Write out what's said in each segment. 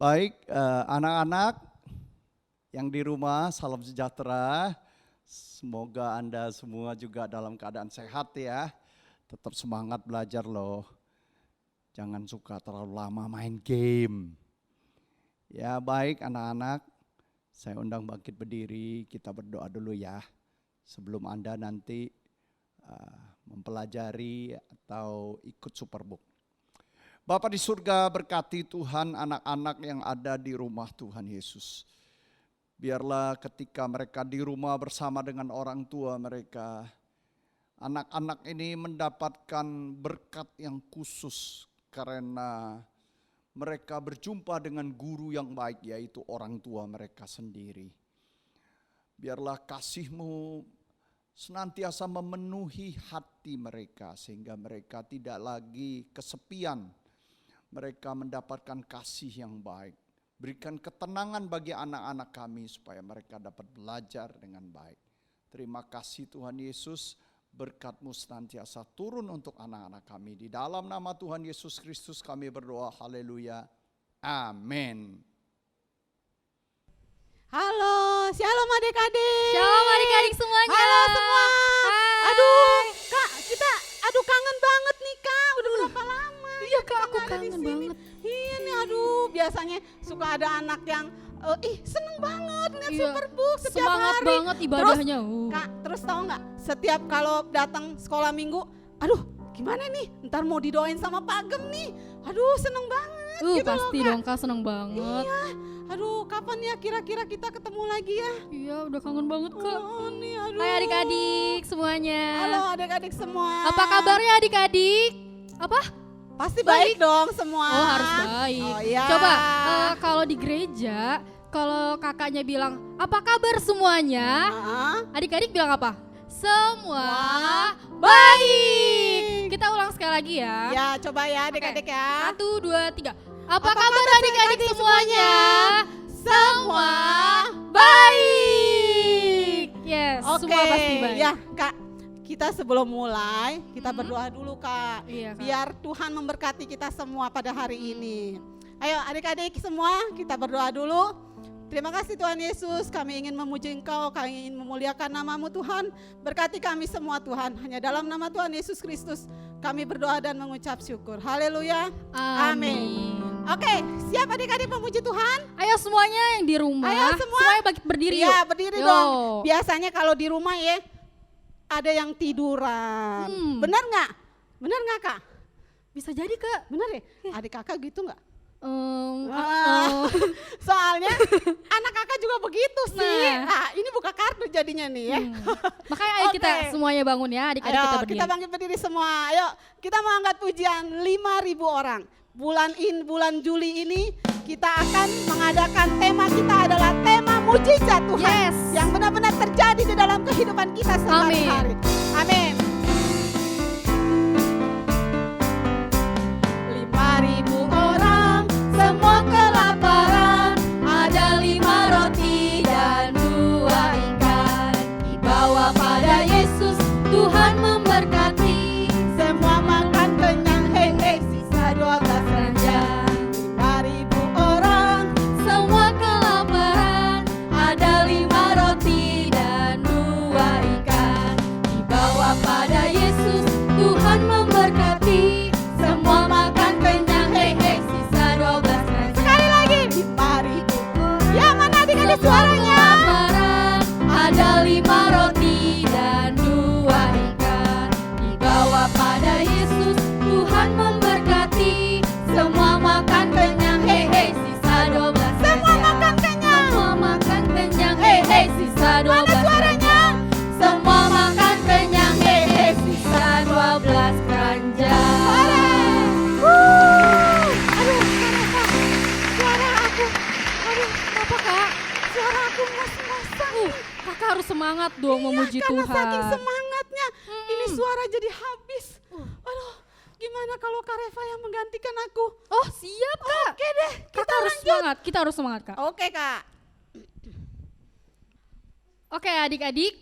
Baik, anak-anak yang di rumah, salam sejahtera. Semoga Anda semua juga dalam keadaan sehat ya. Tetap semangat belajar loh. Jangan suka terlalu lama main game. Ya baik anak-anak, saya undang bangkit berdiri, kita berdoa dulu ya. Sebelum Anda nanti mempelajari atau ikut Superbook. Bapa di surga, berkati Tuhan anak-anak yang ada di rumah Tuhan Yesus. Biarlah ketika mereka di rumah bersama dengan orang tua mereka, anak-anak ini mendapatkan berkat yang khusus karena mereka berjumpa dengan guru yang baik, yaitu orang tua mereka sendiri. Biarlah kasih-Mu senantiasa memenuhi hati mereka sehingga mereka tidak lagi kesepian. Mereka mendapatkan kasih yang baik. Berikan ketenangan bagi anak-anak kami supaya mereka dapat belajar dengan baik. Terima kasih Tuhan Yesus, berkat-Mu senantiasa turun untuk anak-anak kami. Di dalam nama Tuhan Yesus Kristus kami berdoa, haleluya, amin. Halo, shalom adik-adik. Shalom adik-adik semuanya. Halo semua. Hai. Aduh, Kak, kita kangen banget nih Kak. Udah berapa lama? Iya Kak, aku ada di kangen sini. banget. Iya nih, aduh, biasanya suka ada anak yang seneng banget ngeliat Iya, Superbook setiap semangat hari. banget ibadahnya. Kak, terus tahu nggak? Setiap kalau datang sekolah minggu, aduh, gimana nih? Ntar mau didoain sama Pak Gem nih. Aduh, seneng banget gitu Pasti loh, Kak. dong Kak, seneng banget. Iya, aduh, kapan ya kira-kira kita ketemu lagi ya? Iya, udah kangen banget Kak. Oh, nih, aduh. Hai adik-adik semuanya. Halo adik-adik semua. Apa kabarnya adik-adik? Apa? Pasti baik dong semua. Oh, harus baik. Oh iya. Coba kalau di gereja, kalau kakaknya bilang, apa kabar semuanya? Adik-adik bilang apa? Semua baik. Kita ulang sekali lagi ya. Ya, coba ya adik-adik ya. 1, 2, 3. Apa kabar adik-adik semuanya? Semua baik. Yes, Oke, semua pasti baik. ya Kak. Kita sebelum mulai, kita berdoa dulu Kak. Iya, Kak. Biar Tuhan memberkati kita semua pada hari ini. Ayo adik-adik semua, kita berdoa dulu. Terima kasih Tuhan Yesus, kami ingin memuji Engkau, kami ingin memuliakan nama-Mu Tuhan. Berkati kami semua Tuhan, hanya dalam nama Tuhan Yesus Kristus kami berdoa dan mengucap syukur. Haleluya. Amin. Oke, siap adik-adik memuji Tuhan? Ayo semuanya yang di rumah, Ayo semua. semuanya bangkit berdiri Iya, yuk. berdiri Yo. dong. Biasanya kalau di rumah ya, ada yang tiduran. Benar nggak? Benar nggak Kak? Bisa jadi Kak. Benar ya? Adik kakak gitu nggak? Oh. Soalnya anak kakak juga begitu sih. Nah. Ini buka kartu jadinya nih ya. Makanya ayo kita Oke. semuanya bangun ya, adik-adik Ayo kita berdiri. kita bangkit berdiri semua. Ayo kita mau angkat pujian 5.000 orang. Bulan Juli ini kita akan mengadakan tema kita adalah tema mujizat Tuhan. Yes. Yang benar-benar terjadi di dalam kehidupan kita sehari-hari. Amin. 5.000 orang semua kelaparan, ada 5 roti dan 2 ikan. Dibawa pada Yesus, Tuhan memberkati. Semua makan kenyang, hei hei, sisa 12 ranjang. 5.000 orang semua kelaparan, ada 5 roti dan 2 ikan. Dibawa pada Yesus, Tuhan memberkati. Semua makan kenyang, hei hei, sisa 12 ranjang. Sekali lagi, 5.000. Ya, mana adik-adik suaranya? Ada 5 roti dan 2 ikan. Dibawa pada Yesus, Tuhan memberkati. Semua makan kenyang, hei hei, sisa 12 ranjang. Semua makan kenyang. Semua makan kenyang, hei hei, sisa 12 ranjang. Mana suaranya? Semua makan kenyang, hei hei, sisa 12 ranjang. Aduh, suara aku. Aduh, Apa Kak? suara aku ngos-ngosan nih. Kakak harus semangat dong memuji Karena Tuhan. saking semangatnya, ini suara jadi habis. Aduh, gimana kalau Kak Reva yang menggantikan aku? Oh siap Kak. Oke deh, kita Kakak harus lanjut. semangat, kita harus semangat Kak. Oke Kak. Oke adik-adik,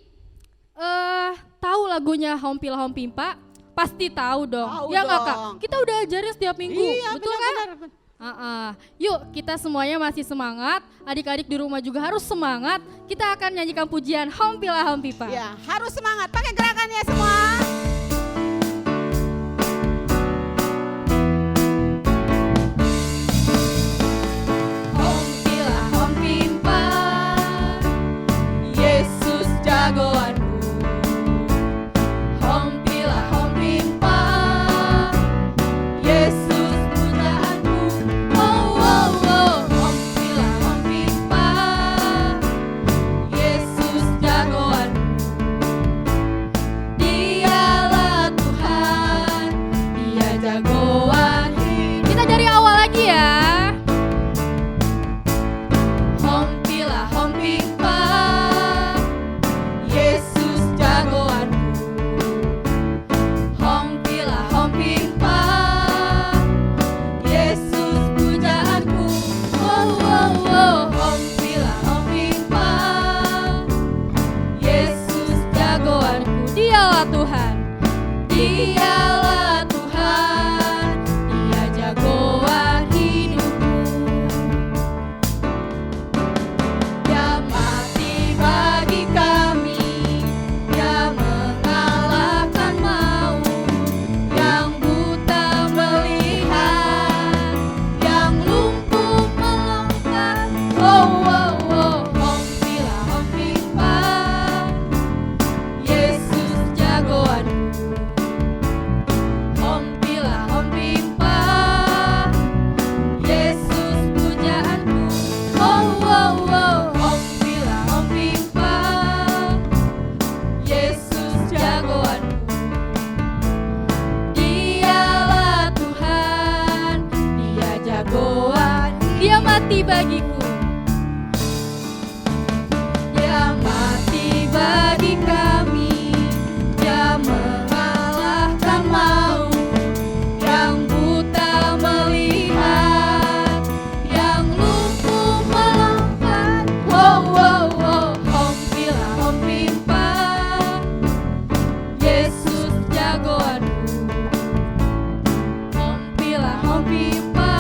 tahu lagunya Hompil Hompimpa? Pasti tahu dong. Tahu Ya nggak Kak? dong. Kita udah ajarin setiap minggu, Iya, betul kan? benar. Yuk kita semuanya masih semangat, adik-adik di rumah juga harus semangat. Kita akan nyanyikan pujian Hompilah Hompipa. Ya, harus semangat. Pakai gerakannya semua. Hompilah Hompipa, Yesus jagoanku. Hompilah Hompipa, Yesus pujaanku. Oh oh oh, Hompilah Hompipa, Yesus jagoanku. Dialah Tuhan, Dia jagoan hidup. Kita dari awal lagi ya. Hompilah Hompipa, Yesus jagoanku. Hompilah Hompipa, Yesus pujaanku. Oh oh oh, Hompilah Hompipa, Yesus jagoanku. Dialah Tuhan. Dialah Tuhan, Dia jagoan hidupku. Dia mati bagi kami, Dia mengalahkan maut. Yang buta melihat, yang lumpuh melompat. Oh oh oh, Hompilah Hompipa, Yesus jagoanku. Hompilah Hompipa, Yesus pujaanku. Oh oh oh, Hompilah Hompipa, Yesus jagoanku. Dialah Tuhan, Dia jagoan. Dia mati bagiku. Dia mati bagi kami, Dia mengalahkan maut. Yang buta melihat, yang lumpuh melompat. Wow wow wow, Hompilah Hompipa, Yesus jagoanku. Hompilah Hompipa,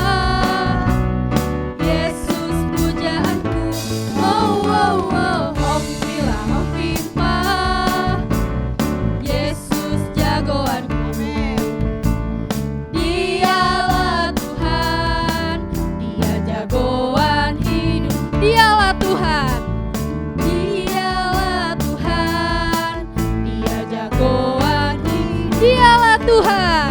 Yesus pujaanku. Oh oh oh, Hompilah Hompipa, Yesus jagoanku. Dialah Tuhan, Dia jagoan hidup. Dialah Tuhan. Dialah Tuhan, Dia jagoan hidup. Dialah Tuhan.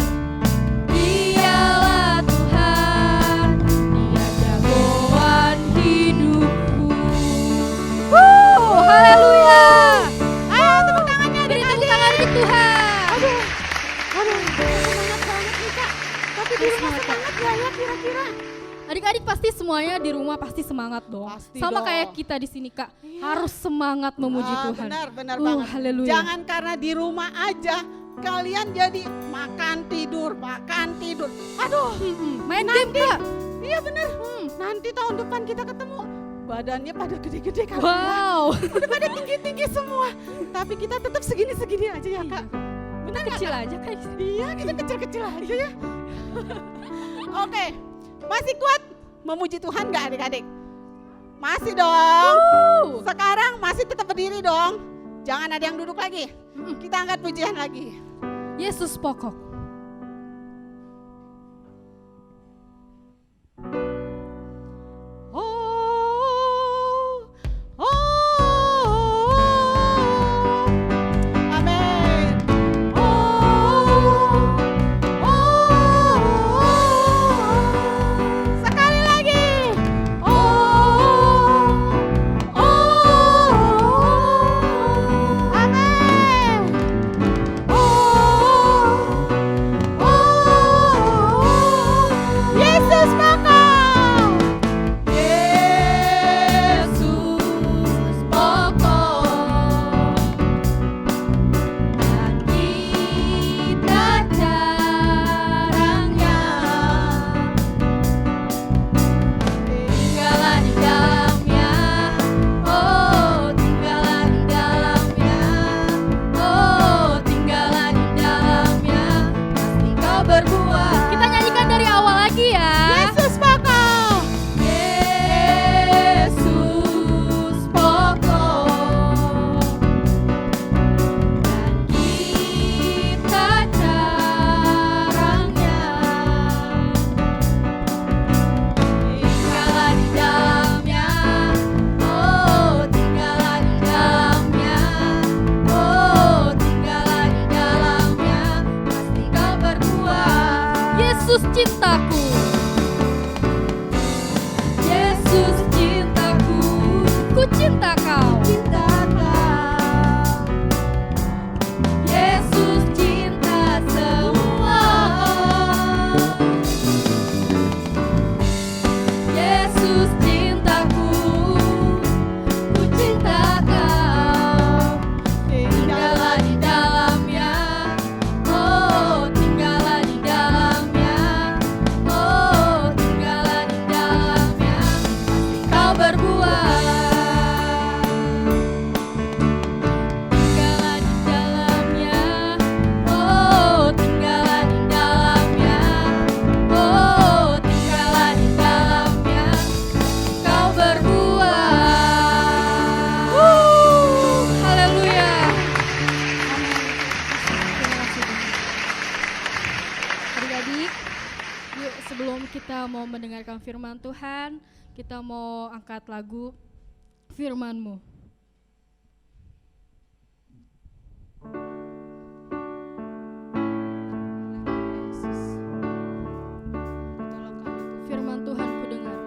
Dialah Tuhan, Dia jagoan hidupku. Haleluya. Ayo tepuk tangannya Beri tepuk adik-adik. tangan untuk Tuhan. Aduh, semangat banget nih Kak. Tapi di rumah semangat gak ya kira-kira? Adik-adik pasti semuanya di rumah pasti semangat dong. Pasti Sama dong. kayak kita di sini Kak. Harus semangat memuji Tuhan. Benar banget. Haleluya. Jangan karena di rumah aja kalian jadi makan tidur. Aduh, Main game Kak. iya bener. Nanti tahun depan kita ketemu badannya pada gede-gede kan. Wow. Udah pada tinggi-tinggi semua. Tapi kita tetap segini-segini aja ya Kak. Bener nggak, Kecil Kak? aja Kak. Iya, kita kecil-kecil aja ya. Oke, masih kuat memuji Tuhan nggak adik-adik? Masih dong. Sekarang masih tetap berdiri dong. Jangan ada yang duduk lagi. Kita angkat pujian lagi. Yesus pokok. Oh, amin. Sekali lagi. Amin. mendengarkan firman Tuhan. Kita mau angkat lagu Firman-Mu. Firman Tuhan ku dengar.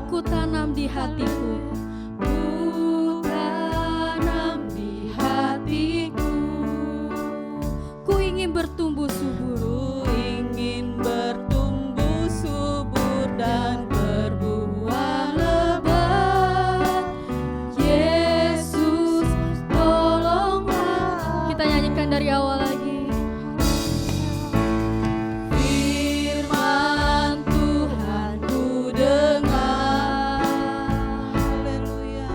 Ku tanam di hatiku. Ku tanam di hatiku. Ku ingin bertumbuh subur. Ku ingin bertumbuh subur dan berbuah lebat. Yesus, tolonglah. Kita nyanyikan dari awal lagi. Firman Tuhan ku dengar. Haleluya.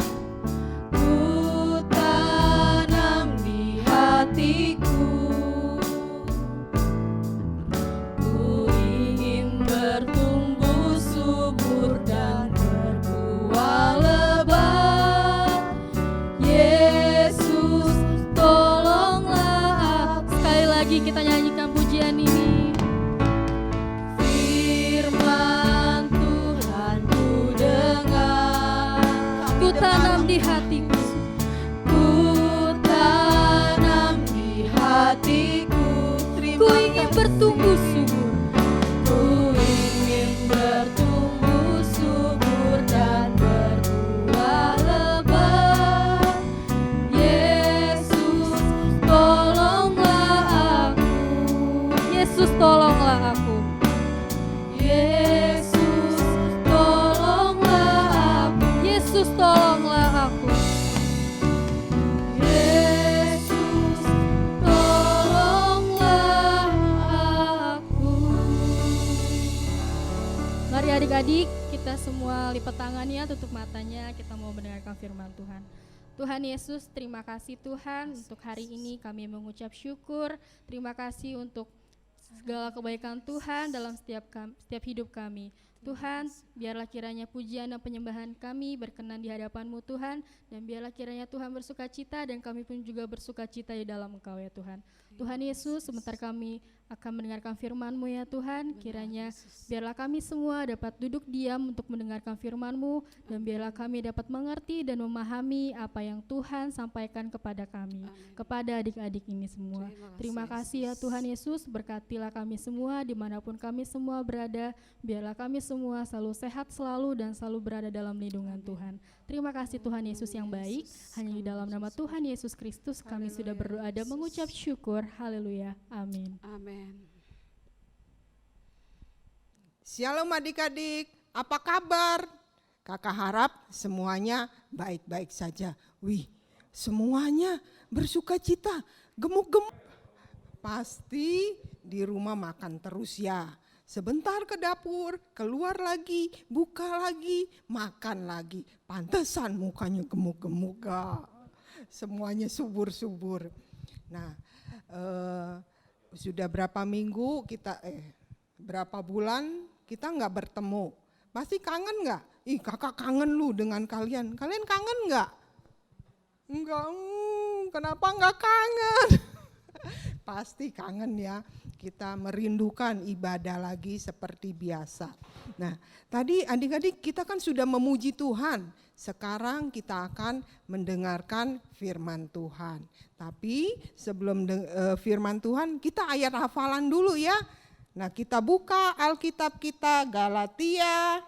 Ku tanam di hatiku. Ku ingin bertumbuh subur dan berbuah lebat. Yesus, tolonglah. Sekali lagi kita nyanyikan pujian ini. Firman Tuhan ku dengar. Ku tanam di hatiku. Ku tanam di hatiku. Ku ingin bertumbuh subur. Ku ingin bertumbuh subur dan berbuah lebat. Yesus, tolonglah aku. Yesus, tolonglah aku. Yesus, tolonglah aku. Yesus, tolonglah aku. Yesus, tolonglah aku. Mari adik-adik, kita semua lipat tangannya, tutup matanya, kita mau mendengarkan firman Tuhan. Tuhan Yesus, terima kasih Tuhan untuk hari ini kami mengucap syukur. Terima kasih untuk segala kebaikan Tuhan dalam setiap hidup kami. Tuhan, biarlah kiranya pujian dan penyembahan kami berkenan di hadapan-Mu Tuhan, dan biarlah kiranya Tuhan bersuka cita dan kami pun juga bersuka cita di dalam Engkau ya Tuhan. Tuhan Yesus, sebentar kami akan mendengarkan firman-Mu ya Tuhan, kiranya biarlah kami semua dapat duduk diam untuk mendengarkan firman-Mu, dan biarlah kami dapat mengerti dan memahami apa yang Tuhan sampaikan kepada kami, kepada adik-adik ini semua. Terima kasih ya Tuhan Yesus, berkatilah kami semua dimanapun kami semua berada, biarlah kami semua selalu sehat selalu dan selalu berada dalam lindungan Tuhan. Terima kasih Tuhan Yesus yang baik, hanya di dalam nama Tuhan Yesus Kristus kami sudah berdoa dan mengucap syukur. Haleluya, amin. Amin. Shalom adik-adik, apa kabar? Kakak harap semuanya baik-baik saja. Wih, semuanya bersuka cita, gemuk-gemuk. Pasti di rumah makan terus ya. Sebentar ke dapur, keluar lagi, buka lagi, makan lagi. Pantesan mukanya gemuk-gemuk gak? Semuanya subur-subur. Nah, sudah berapa minggu kita, berapa bulan kita nggak bertemu. Pasti kangen nggak? Ih, kakak kangen lu dengan kalian. Kalian kangen nggak? Enggak, kenapa nggak kangen? Pasti kangen ya. Kita merindukan ibadah lagi seperti biasa. Nah, tadi adik-adik kita kan sudah memuji Tuhan. Sekarang kita akan mendengarkan firman Tuhan. Tapi sebelum firman Tuhan, kita ayat hafalan dulu ya. Nah, kita buka Alkitab kita Galatia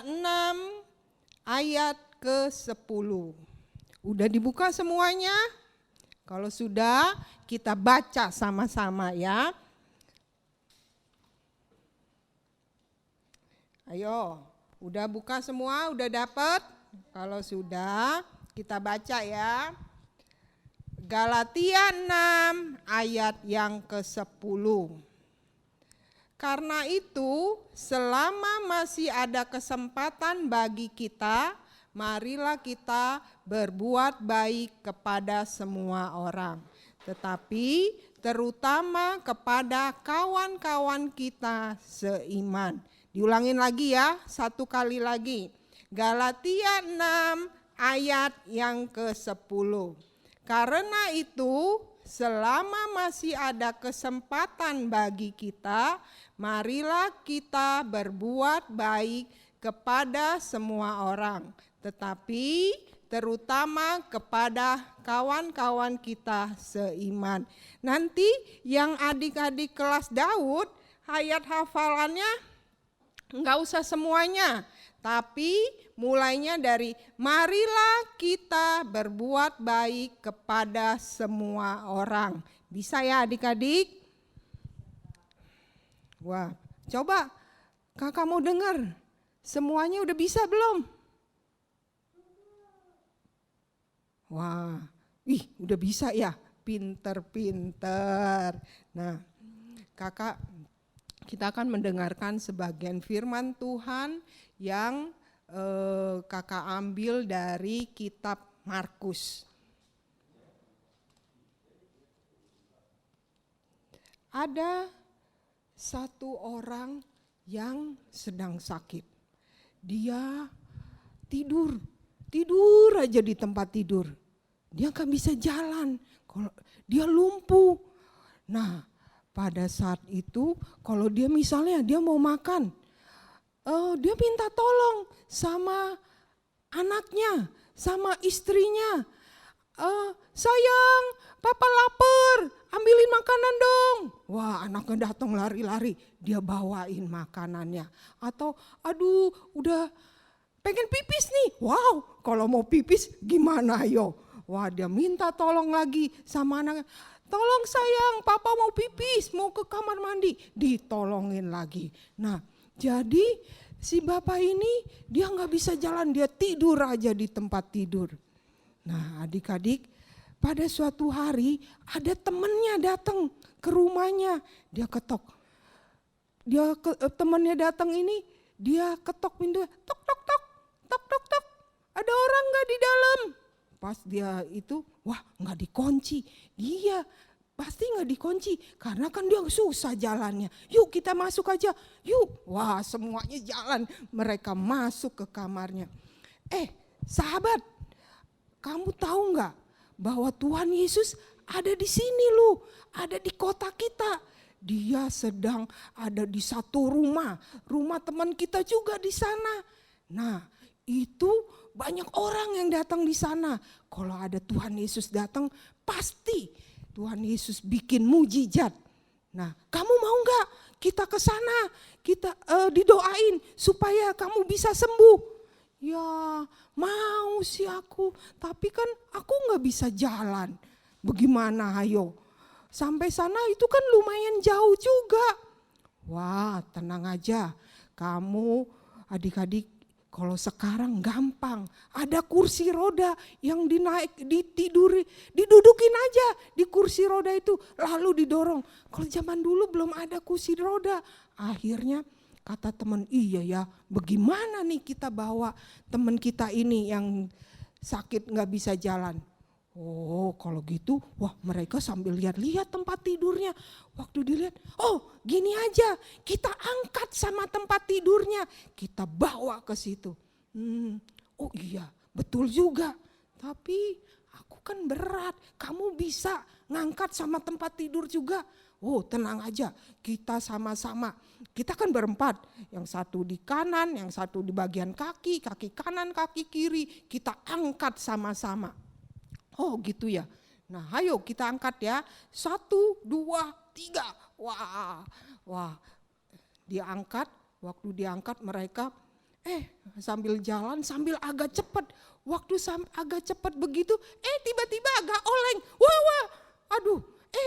6 ayat ke-10. Udah dibuka semuanya? Kalau sudah, kita baca sama-sama ya. Ayo, udah buka semua, udah dapat? Kalau sudah, kita baca ya. Galatia 6 ayat yang ke-10. Karena itu, selama masih ada kesempatan bagi kita, marilah kita berbuat baik kepada semua orang. Tetapi terutama kepada kawan-kawan kita seiman. Diulangin lagi ya, satu kali lagi. Galatia 6 ayat yang ke-10. Karena itu, selama masih ada kesempatan bagi kita, marilah kita berbuat baik kepada semua orang, tetapi terutama kepada kawan-kawan kita seiman. Nanti yang adik-adik kelas Daud, ayat hafalannya enggak usah semuanya, tapi mulainya dari marilah kita berbuat baik kepada semua orang. Bisa ya adik-adik? Wah, coba kakak mau dengar. Semuanya udah bisa belum? Wah, udah bisa ya, pinter-pinter. Nah, kita akan mendengarkan sebagian firman Tuhan yang kakak ambil dari kitab Markus. Ada satu orang yang sedang sakit. Dia tidur aja di tempat tidur. Dia gak bisa jalan, dia lumpuh. Nah, pada saat itu kalau dia misalnya dia mau makan, dia minta tolong sama anaknya, sama istrinya. Sayang, papa lapar, ambilin makanan dong. Wah, anaknya datang lari-lari, dia bawain makanannya. Atau aduh udah pengen pipis nih. Wow, kalau mau pipis gimana yo? Wah, dia minta tolong lagi sama anaknya. Tolong sayang, papa mau pipis, mau ke kamar mandi. Ditolongin lagi. Nah, jadi si bapak ini dia gak bisa jalan, dia tidur aja di tempat tidur. Nah, adik-adik, pada suatu hari ada temennya datang ke rumahnya. Dia ketok. Temennya datang ini, dia ketok pintu. Tok, tok, tok, tok, tok, tok. Ada orang gak di dalam? Pas dia itu, wah gak dikunci. Iya, pasti gak dikunci. Karena kan dia susah jalannya. Yuk kita masuk aja, yuk. Wah, semuanya jalan. Mereka masuk ke kamarnya. Sahabat, kamu tahu gak bahwa Tuhan Yesus ada di sini loh. Ada di kota kita. Dia sedang ada di satu rumah. Rumah teman kita juga di sana. Nah, itu banyak orang yang datang di sana. Kalau ada Tuhan Yesus datang, pasti Tuhan Yesus bikin mujizat. Nah, kamu mau gak kita ke sana? Kita didoain supaya kamu bisa sembuh. Ya, mau sih aku, tapi kan aku gak bisa jalan. Bagaimana ayo? Sampai sana itu kan lumayan jauh juga. Wah, tenang aja. Kamu adik-adik, kalau sekarang gampang, ada kursi roda yang didudukin aja di kursi roda itu, lalu didorong. Kalau zaman dulu belum ada kursi roda, akhirnya kata teman, iya ya, bagaimana nih kita bawa teman kita ini yang sakit gak bisa jalan. Oh kalau gitu, wah mereka sambil lihat-lihat tempat tidurnya. Waktu dilihat, oh gini aja, kita angkat sama tempat tidurnya, kita bawa ke situ. Oh iya, betul juga. Tapi aku kan berat, kamu bisa ngangkat sama tempat tidur juga. Oh tenang aja, kita sama-sama. Kita kan berempat, yang satu di kanan, yang satu di bagian kaki kanan, kaki kiri. Kita angkat sama-sama. Oh gitu ya. Nah ayo kita angkat ya. 1, 2, 3. Wah. Diangkat, waktu diangkat mereka sambil jalan sambil agak cepat. Waktu agak cepat begitu, tiba-tiba agak oleng. Wah. Aduh,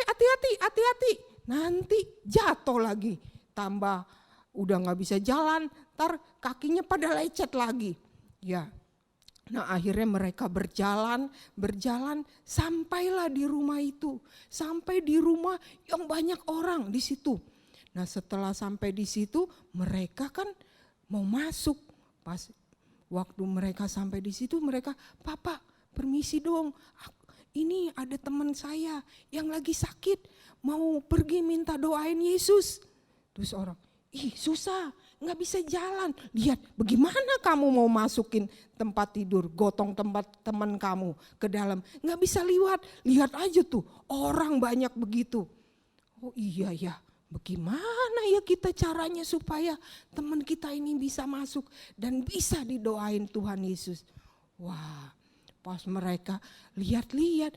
hati-hati. Nanti jatuh lagi. Tambah udah gak bisa jalan, ntar kakinya pada lecet lagi. Ya. Nah akhirnya mereka berjalan sampailah di rumah itu. Sampai di rumah yang banyak orang di situ. Nah setelah sampai di situ mereka kan mau masuk. Pas waktu mereka sampai di situ mereka, Papa permisi dong, ini ada teman saya yang lagi sakit, mau pergi minta doain Yesus. Terus orang, ih susah, nggak bisa jalan. Lihat bagaimana kamu mau masukin tempat tidur, gotong tempat teman kamu ke dalam. Nggak bisa lihat aja tuh orang banyak begitu. Oh iya ya, bagaimana ya kita caranya supaya teman kita ini bisa masuk dan bisa didoain Tuhan Yesus. Wah, pas mereka lihat-lihat,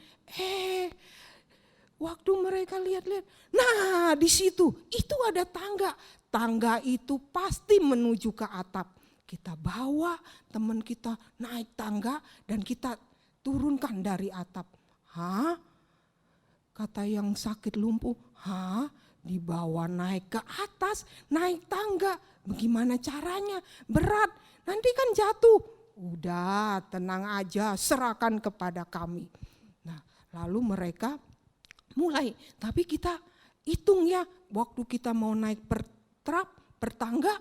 waktu mereka lihat-lihat, nah di situ itu ada tangga. Tangga itu pasti menuju ke atap. Kita bawa teman kita naik tangga dan kita turunkan dari atap. Hah? Kata yang sakit lumpuh, dibawa naik ke atas, naik tangga. Bagaimana caranya? Berat, nanti kan jatuh. Udah tenang aja, serahkan kepada kami. Nah lalu mereka mulai, tapi kita hitung ya, waktu kita mau naik per tangga,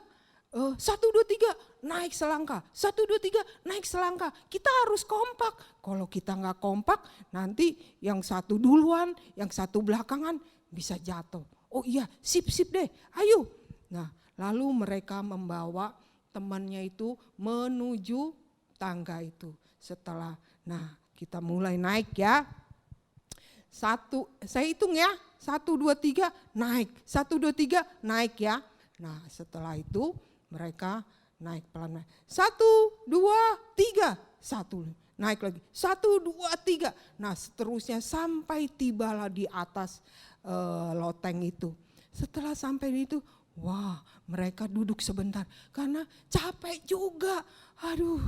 1, 2, 3 naik selangkah, 1, 2, 3 naik selangkah. Kita harus kompak. Kalau kita nggak kompak, nanti yang satu duluan, yang satu belakangan bisa jatuh. Oh iya, sip deh, ayo. Nah lalu mereka membawa temannya itu menuju tangga itu. Setelah, nah kita mulai naik ya. Saya hitung ya, 1, 2, 3 naik, 1, 2, 3 naik ya. Nah setelah itu mereka naik pelan-pelan. 1, 2, 3, 1 naik lagi. 1, 2, 3. Nah seterusnya sampai tibalah di atas loteng itu. Setelah sampai di itu, wah mereka duduk sebentar karena capek juga. Aduh,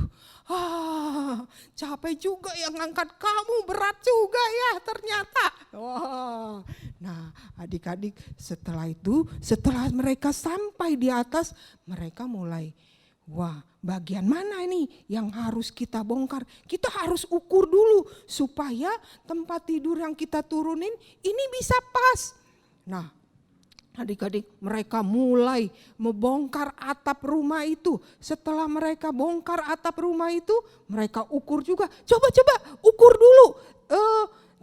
capek juga yang ngangkat kamu, berat juga ya ternyata. Wah, nah adik-adik setelah itu, setelah mereka sampai di atas, mereka mulai, wah bagian mana ini yang harus kita bongkar? Kita harus ukur dulu supaya tempat tidur yang kita turunin ini bisa pas. Nah adik-adik mereka mulai membongkar atap rumah itu. Setelah mereka bongkar atap rumah itu, mereka ukur juga. Coba ukur dulu,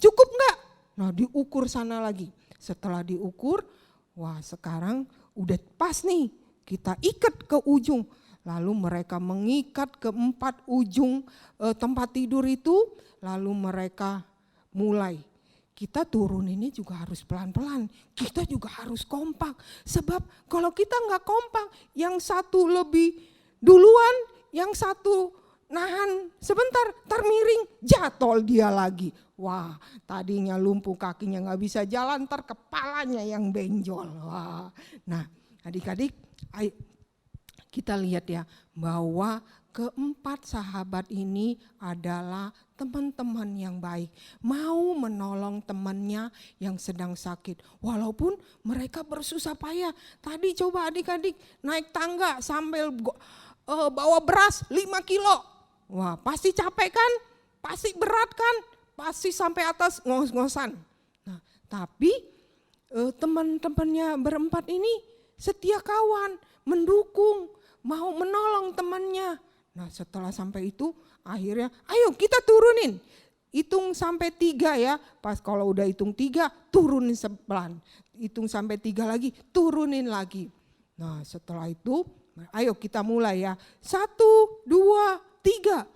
cukup enggak? Nah diukur sana lagi. Setelah diukur, wah sekarang udah pas nih, kita ikat ke ujung. Lalu mereka mengikat ke 4 ujung tempat tidur itu, lalu mereka mulai. Kita turun ini juga harus pelan-pelan, kita juga harus kompak. Sebab kalau kita nggak kompak, yang satu lebih duluan, yang satu nahan sebentar, termiring, jatuh dia lagi. Wah tadinya lumpuh kakinya nggak bisa jalan, ntar kepalanya yang benjol. Wah. Nah adik-adik, ayo kita lihat ya bahwa keempat sahabat ini adalah teman-teman yang baik, mau menolong temannya yang sedang sakit. Walaupun mereka bersusah payah. Tadi coba adik-adik naik tangga sambil bawa beras 5 kilo. Wah pasti capek kan, pasti berat kan, pasti sampai atas ngos-ngosan. Nah, tapi teman-temannya berempat ini setia kawan, mendukung, mau menolong temannya. Nah setelah sampai itu akhirnya ayo kita turunin. Hitung sampai 3 ya. Pas kalau udah hitung 3 turunin sepelan. Hitung sampai 3 lagi turunin lagi. Nah setelah itu ayo kita mulai ya. 1, 2, 3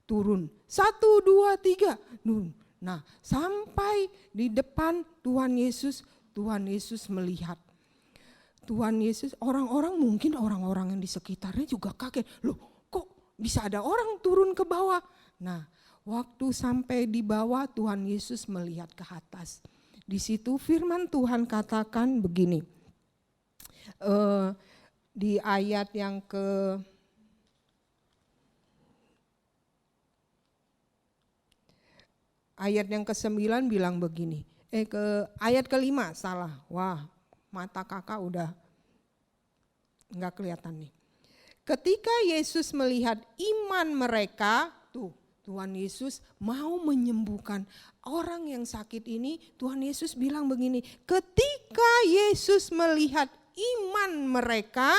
turun. 1, 2, 3 turun. Nah sampai di depan Tuhan Yesus melihat. Tuhan Yesus, orang-orang mungkin orang-orang yang di sekitarnya juga kaget. Loh kok bisa ada orang turun ke bawah? Nah waktu sampai di bawah Tuhan Yesus melihat ke atas. Di situ firman Tuhan katakan begini. Di ayat yang ke-9 bilang begini. Ayat ke-5 salah. Wah. Mata kakak udah enggak kelihatan nih. Ketika Yesus melihat iman mereka, tuh Tuhan Yesus mau menyembuhkan orang yang sakit ini. Tuhan Yesus bilang begini, ketika Yesus melihat iman mereka,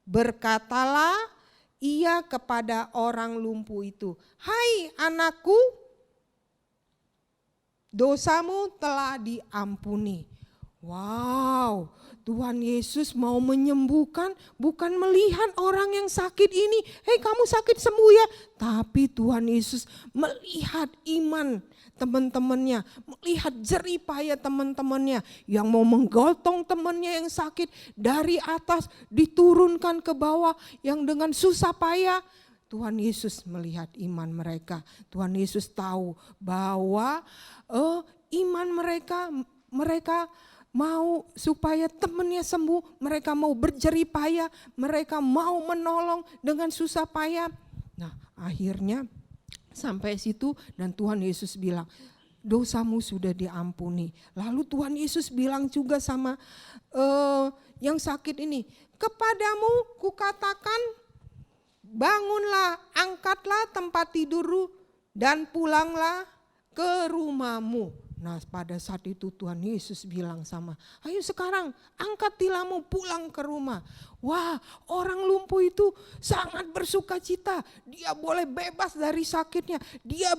berkatalah ia kepada orang lumpuh itu, hai anakku, dosamu telah diampuni. Wow, Tuhan Yesus mau menyembuhkan, bukan melihat orang yang sakit ini, hei kamu sakit sembuh ya. Tapi Tuhan Yesus melihat iman teman-temannya, melihat jerih payah teman-temannya yang mau menggotong temannya yang sakit dari atas diturunkan ke bawah yang dengan susah payah. Tuhan Yesus melihat iman mereka. Tuhan Yesus tahu bahwa iman mereka mau supaya temannya sembuh, mereka mau berjerih payah, mereka mau menolong dengan susah payah. Nah, akhirnya sampai situ dan Tuhan Yesus bilang, dosamu sudah diampuni. Lalu Tuhan Yesus bilang juga sama yang sakit ini, kepadamu kukatakan, bangunlah, angkatlah tempat tidurmu dan pulanglah ke rumahmu. Nah, pada saat itu Tuhan Yesus bilang sama, ayo sekarang angkat tilammu pulang ke rumah. Wah, orang lumpuh itu sangat bersuka cita. Dia boleh bebas dari sakitnya. Dia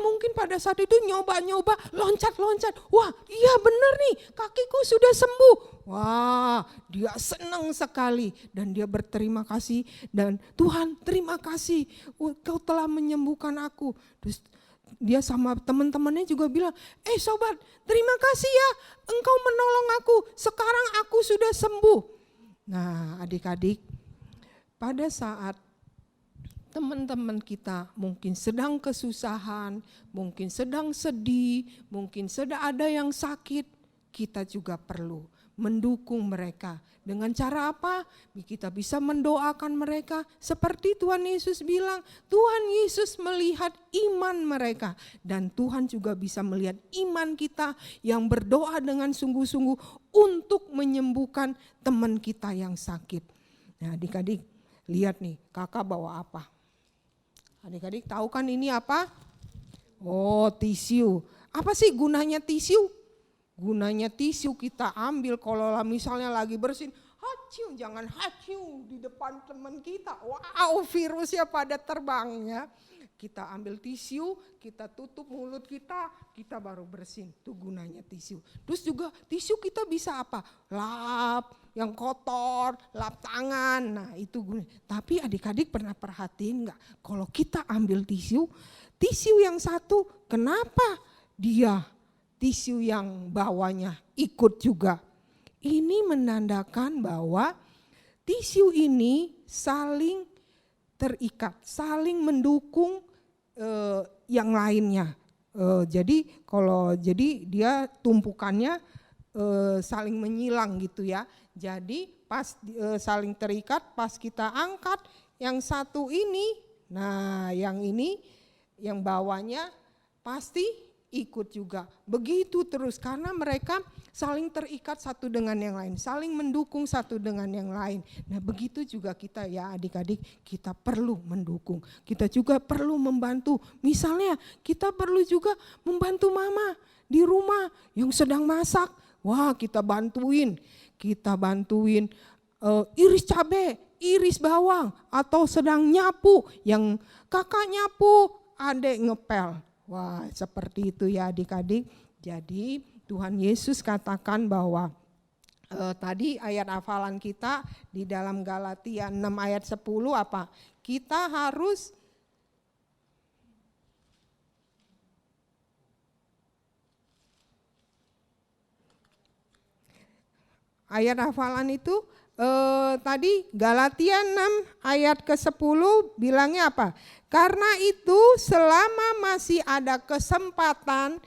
mungkin pada saat itu nyoba-nyoba, loncat-loncat. Wah, iya benar nih, kakiku sudah sembuh. Wah, dia senang sekali dan dia berterima kasih. Dan Tuhan, terima kasih, Kau telah menyembuhkan aku. Terus dia sama teman-temannya juga bilang, sobat, terima kasih ya, engkau menolong aku, sekarang aku sudah sembuh. Nah, adik-adik, pada saat teman-teman kita mungkin sedang kesusahan, mungkin sedang sedih, mungkin sedang ada yang sakit, kita juga perlu mendukung mereka. Dengan cara apa? Kita bisa mendoakan mereka seperti Tuhan Yesus bilang. Tuhan Yesus melihat iman mereka dan Tuhan juga bisa melihat iman kita yang berdoa dengan sungguh-sungguh untuk menyembuhkan teman kita yang sakit. Nah, adik-adik lihat nih, kakak bawa apa? Adik-adik tahu kan ini apa? Oh, tisu. Apa sih gunanya tisu? Gunanya tisu kita ambil kalau misalnya lagi bersin, haciu, jangan haciu di depan teman kita. Wow, virusnya pada terbangnya. Kita ambil tisu, kita tutup mulut kita baru bersin. Itu gunanya tisu. Terus juga tisu kita bisa apa? Lap yang kotor, lap tangan. Nah, itu gunanya. Tapi adik-adik pernah perhatiin enggak? Kalau kita ambil tisu yang satu, kenapa dia tisu yang bawahnya ikut juga? Ini menandakan bahwa tisu ini saling terikat, saling mendukung yang lainnya. Jadi dia tumpukannya saling menyilang gitu ya. Jadi pas saling terikat, pas kita angkat yang satu ini, nah yang ini yang bawahnya pasti ikut juga. Begitu terus karena mereka saling terikat satu dengan yang lain, saling mendukung satu dengan yang lain. Nah, begitu juga kita ya adik-adik, kita perlu mendukung. Kita juga perlu membantu. Misalnya kita perlu juga membantu mama di rumah yang sedang masak. Wah, kita bantuin iris cabai, iris bawang, atau sedang nyapu, yang kakak nyapu, adik ngepel. Wah, seperti itu ya adik-adik. Jadi Tuhan Yesus katakan bahwa tadi ayat hafalan kita di dalam Galatia 6 ayat 10 apa? Kita harus ayat hafalan itu tadi Galatia 6 ayat ke-10 bilangnya apa? Karena itu selama masih ada kesempatan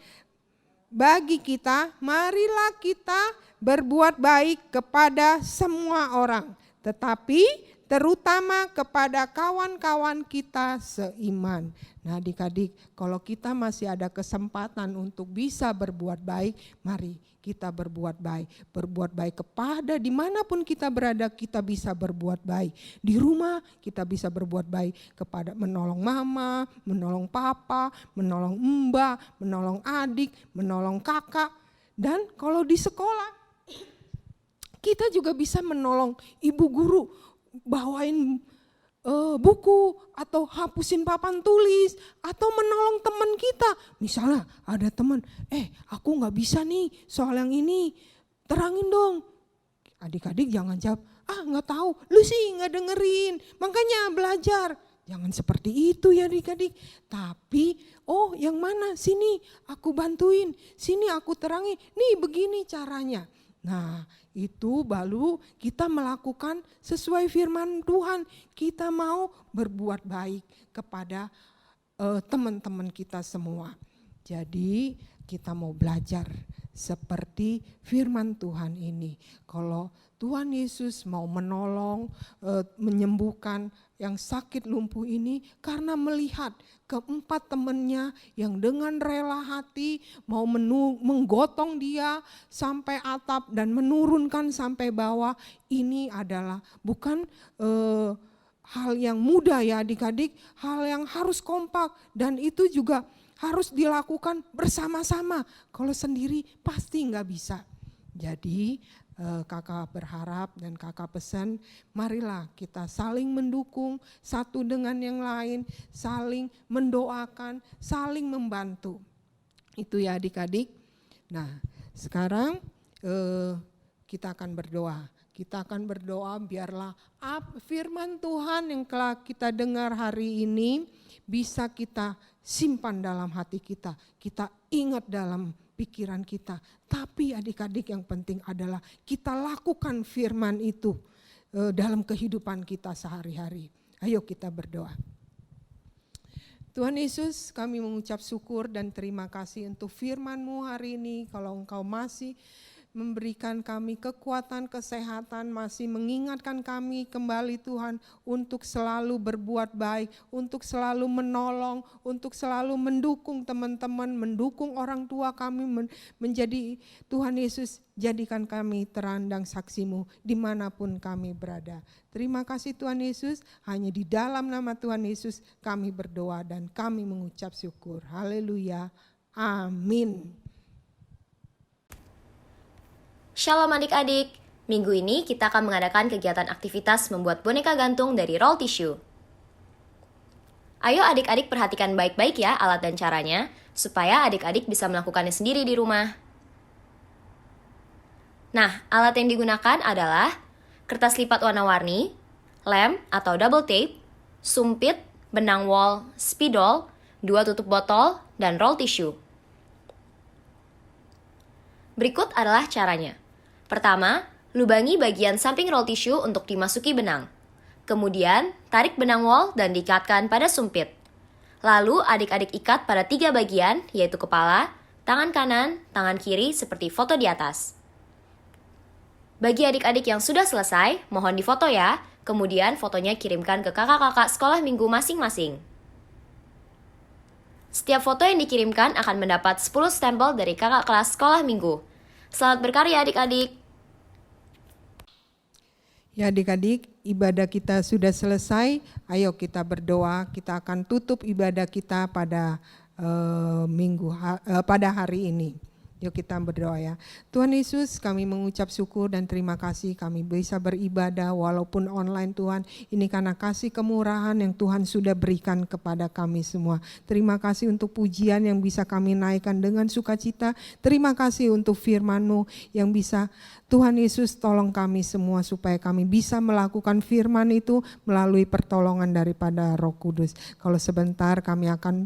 bagi kita, marilah kita berbuat baik kepada semua orang, tetapi terutama kepada kawan-kawan kita seiman. Nah, adik-adik, kalau kita masih ada kesempatan untuk bisa berbuat baik, mari kita berbuat baik. Berbuat baik kepada dimanapun kita berada, kita bisa berbuat baik. Di rumah kita bisa berbuat baik kepada menolong mama, menolong papa, menolong mbak, menolong adik, menolong kakak. Dan kalau di sekolah, kita juga bisa menolong ibu guru, bawain buku atau hapusin papan tulis atau menolong teman kita. Misalnya ada teman, aku nggak bisa nih soal yang ini, terangin dong. Adik-adik jangan jawab, nggak tahu, lu sih nggak dengerin, makanya belajar. Jangan seperti itu ya adik-adik. Tapi, yang mana? Sini aku bantuin, sini aku terangi, nih begini caranya. Nah, itu baru kita melakukan sesuai firman Tuhan. Kita mau berbuat baik kepada teman-teman kita semua. Jadi kita mau belajar seperti firman Tuhan ini. Kalau Tuhan Yesus mau menolong, menyembuhkan yang sakit lumpuh ini karena melihat keempat temannya yang dengan rela hati mau menggotong dia sampai atap dan menurunkan sampai bawah. Ini adalah bukan hal yang mudah ya adik-adik, hal yang harus kompak dan itu juga harus dilakukan bersama-sama. Kalau sendiri pasti nggak bisa. Jadi kakak berharap dan kakak pesan, marilah kita saling mendukung satu dengan yang lain, saling mendoakan, saling membantu. Itu ya adik-adik. Nah sekarang kita akan berdoa. Kita akan berdoa biarlah firman Tuhan yang telah kita dengar hari ini bisa kita simpan dalam hati kita. Kita ingat dalam pikiran kita. Tapi adik-adik yang penting adalah kita lakukan firman itu dalam kehidupan kita sehari-hari. Ayo kita berdoa. Tuhan Yesus, kami mengucap syukur dan terima kasih untuk firman-Mu hari ini. Kalau Engkau masih memberikan kami kekuatan, kesehatan, masih mengingatkan kami kembali Tuhan untuk selalu berbuat baik, untuk selalu menolong, untuk selalu mendukung teman-teman, mendukung orang tua kami menjadi Tuhan Yesus, jadikan kami terandang saksi-Mu dimanapun kami berada. Terima kasih Tuhan Yesus, hanya di dalam nama Tuhan Yesus kami berdoa dan kami mengucap syukur. Haleluya, amin. Shalom adik-adik, minggu ini kita akan mengadakan kegiatan aktivitas membuat boneka gantung dari roll tissue. Ayo adik-adik perhatikan baik-baik ya alat dan caranya, supaya adik-adik bisa melakukannya sendiri di rumah. Nah, alat yang digunakan adalah kertas lipat warna-warni, lem atau double tape, sumpit, benang wol, spidol, 2 tutup botol, dan roll tissue. Berikut adalah caranya. Pertama, lubangi bagian samping roll tissue untuk dimasuki benang. Kemudian, tarik benang wol dan diikatkan pada sumpit. Lalu, adik-adik ikat pada 3 bagian, yaitu kepala, tangan kanan, tangan kiri seperti foto di atas. Bagi adik-adik yang sudah selesai, mohon difoto ya. Kemudian, fotonya kirimkan ke kakak-kakak sekolah minggu masing-masing. Setiap foto yang dikirimkan akan mendapat 10 stempel dari kakak kelas sekolah minggu. Selamat berkarya adik-adik. Ya adik-adik, ibadah kita sudah selesai. Ayo kita berdoa. Kita akan tutup ibadah kita pada pada hari ini. Yuk kita berdoa ya. Tuhan Yesus, kami mengucap syukur dan terima kasih kami bisa beribadah walaupun online Tuhan. Ini karena kasih kemurahan yang Tuhan sudah berikan kepada kami semua. Terima kasih untuk pujian yang bisa kami naikkan dengan sukacita. Terima kasih untuk firman-Mu yang bisa Tuhan Yesus tolong kami semua supaya kami bisa melakukan firman itu melalui pertolongan daripada Roh Kudus. Kalau sebentar kami akan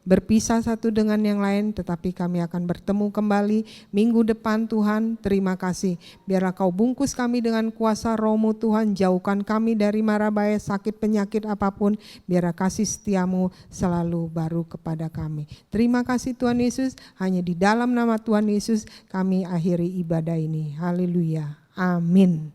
berpisah satu dengan yang lain, tetapi kami akan bertemu kembali minggu depan Tuhan. Terima kasih. Biarlah Kau bungkus kami dengan kuasa Roh-Mu Tuhan. Jauhkan kami dari mara bahaya, sakit, penyakit apapun. Biarlah kasih setia-Mu selalu baru kepada kami. Terima kasih Tuhan Yesus. Hanya di dalam nama Tuhan Yesus kami akhiri ibadah ini. Haleluya. Amin.